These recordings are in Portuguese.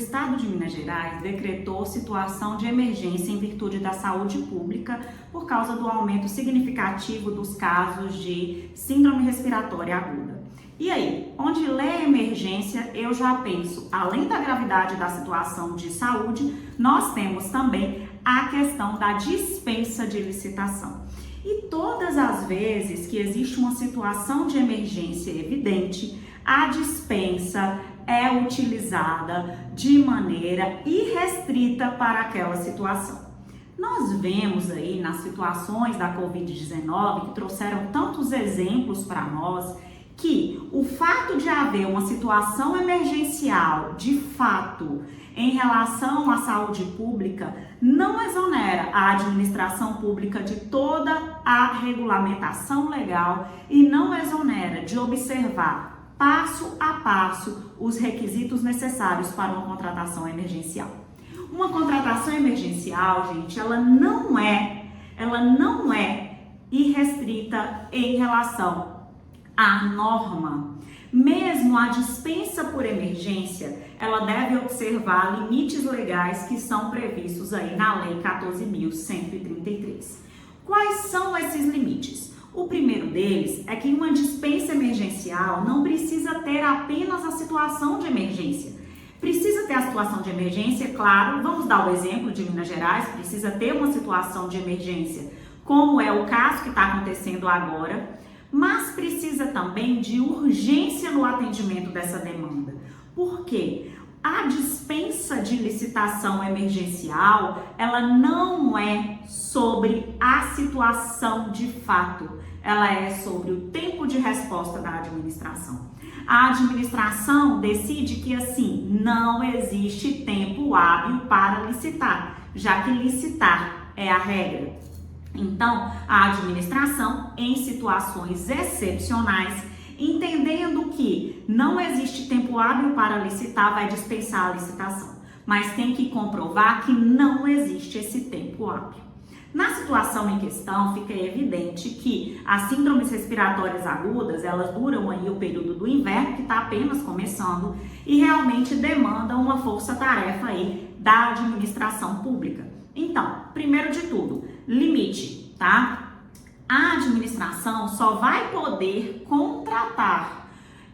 Estado de Minas Gerais decretou situação de emergência em virtude da saúde pública por causa do aumento significativo dos casos de síndrome respiratória aguda. E aí, onde lê emergência, eu já penso, além da gravidade da situação de saúde, nós temos também a questão da dispensa de licitação. E todas as vezes que existe uma situação de emergência evidente, a dispensa é utilizada de maneira irrestrita para aquela situação. Nós vemos aí nas situações da Covid-19 que trouxeram tantos exemplos para nós que o fato de haver uma situação emergencial de fato em relação à saúde pública não exonera a administração pública de toda a regulamentação legal e não exonera de observar passo a passo os requisitos necessários para uma contratação emergencial. Uma contratação emergencial, gente, ela não é irrestrita em relação à norma. Mesmo a dispensa por emergência, ela deve observar limites legais que são previstos aí na Lei 14.133. Quais são esses limites? O primeiro deles é que uma dispensa emergencial não precisa ter apenas a situação de emergência. Precisa ter a situação de emergência, claro, vamos dar o exemplo de Minas Gerais, precisa ter uma situação de emergência, como é o caso que está acontecendo agora, mas precisa também de urgência no atendimento dessa demanda. Por quê? A dispensa de licitação emergencial, ela não é sobre a situação de fato, ela é sobre o tempo de resposta da administração. A administração decide que, assim, não existe tempo hábil para licitar, já que licitar é a regra. Então, a administração, em situações excepcionais, entendendo que não existe tempo hábil para licitar, vai dispensar a licitação, mas tem que comprovar que não existe esse tempo hábil. Na situação em questão, fica evidente que as síndromes respiratórias agudas, elas duram aí o período do inverno, que está apenas começando, e realmente demandam uma força-tarefa aí da administração pública. Então, primeiro de tudo, limite, tá? A administração só vai poder contratar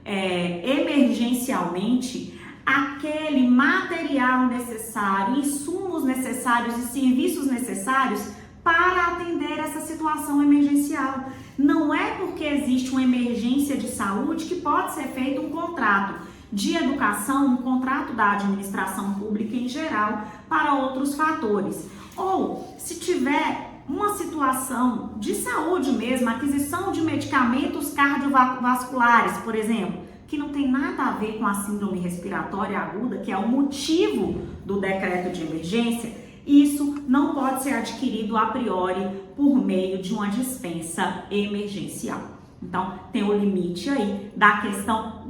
emergencialmente aquele material necessário, insumos necessários e serviços necessários para atender essa situação emergencial. Não é porque existe uma emergência de saúde que pode ser feito um contrato de educação, um contrato da administração pública em geral para outros fatores. Ou se tiver uma situação de saúde mesmo, aquisição de medicamentos cardiovasculares, por exemplo, que não tem nada a ver com a síndrome respiratória aguda, que é o motivo do decreto de emergência, isso não pode ser adquirido a priori por meio de uma dispensa emergencial. Então, tem o limite aí da questão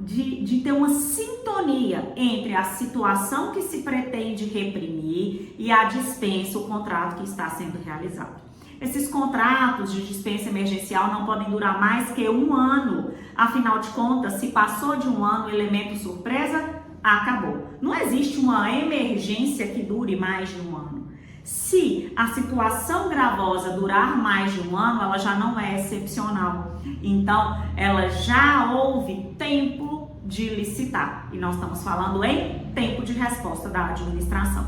de ter uma sintonia entre a situação que se pretende reprimir e a dispensa, o contrato que está sendo realizado. Esses contratos de dispensa emergencial não podem durar mais que 1 ano. Afinal de contas, se passou de 1 ano, o elemento surpresa acabou. Não existe uma emergência que dure mais de 1 ano. Se a situação gravosa durar mais de 1 ano, ela já não é excepcional. Então, ela já houve tempo de licitar. E nós estamos falando em tempo de resposta da administração.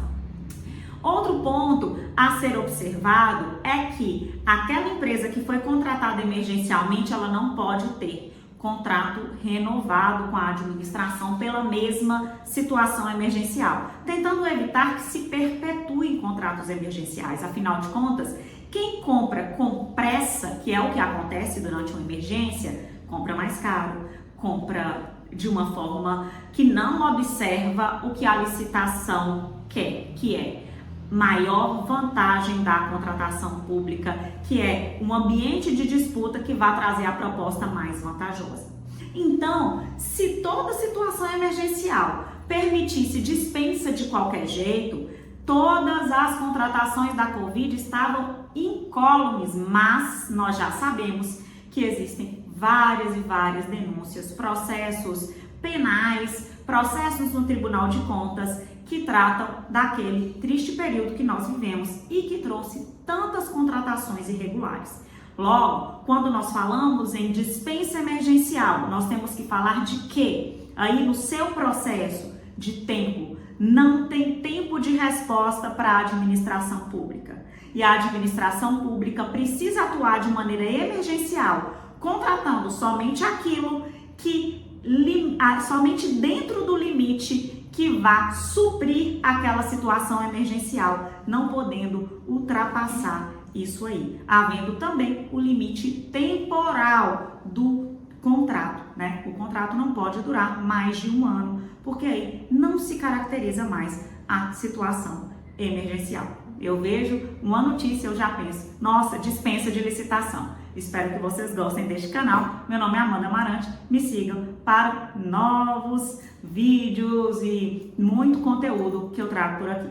Outro ponto a ser observado é que aquela empresa que foi contratada emergencialmente, ela não pode ter contrato renovado com a administração pela mesma situação emergencial, tentando evitar que se perpetuem contratos emergenciais. Afinal de contas, quem compra com pressa, que é o que acontece durante uma emergência, compra mais caro, compra de uma forma que não observa o que a licitação quer, que é maior vantagem da contratação pública, que é um ambiente de disputa que vai trazer a proposta mais vantajosa. Então, se toda situação emergencial permitisse dispensa de qualquer jeito, todas as contratações da Covid estavam incólumes, mas nós já sabemos que existem várias e várias denúncias, processos penais processos no Tribunal de Contas que tratam daquele triste período que nós vivemos e que trouxe tantas contratações irregulares. Logo, quando nós falamos em dispensa emergencial, nós temos que falar de que aí no seu processo de tempo não tem tempo de resposta para a administração pública. E a administração pública precisa atuar de maneira emergencial, contratando somente aquilo que somente dentro do limite que vá suprir aquela situação emergencial, não podendo ultrapassar isso aí, havendo também o limite temporal do contrato, né? O contrato não pode durar mais de 1 ano, porque aí não se caracteriza mais a situação emergencial. Eu vejo uma notícia, eu já penso, nossa, dispensa de licitação. Espero que vocês gostem deste canal. Meu nome é Amanda Amarante. Me sigam para novos vídeos e muito conteúdo que eu trago por aqui.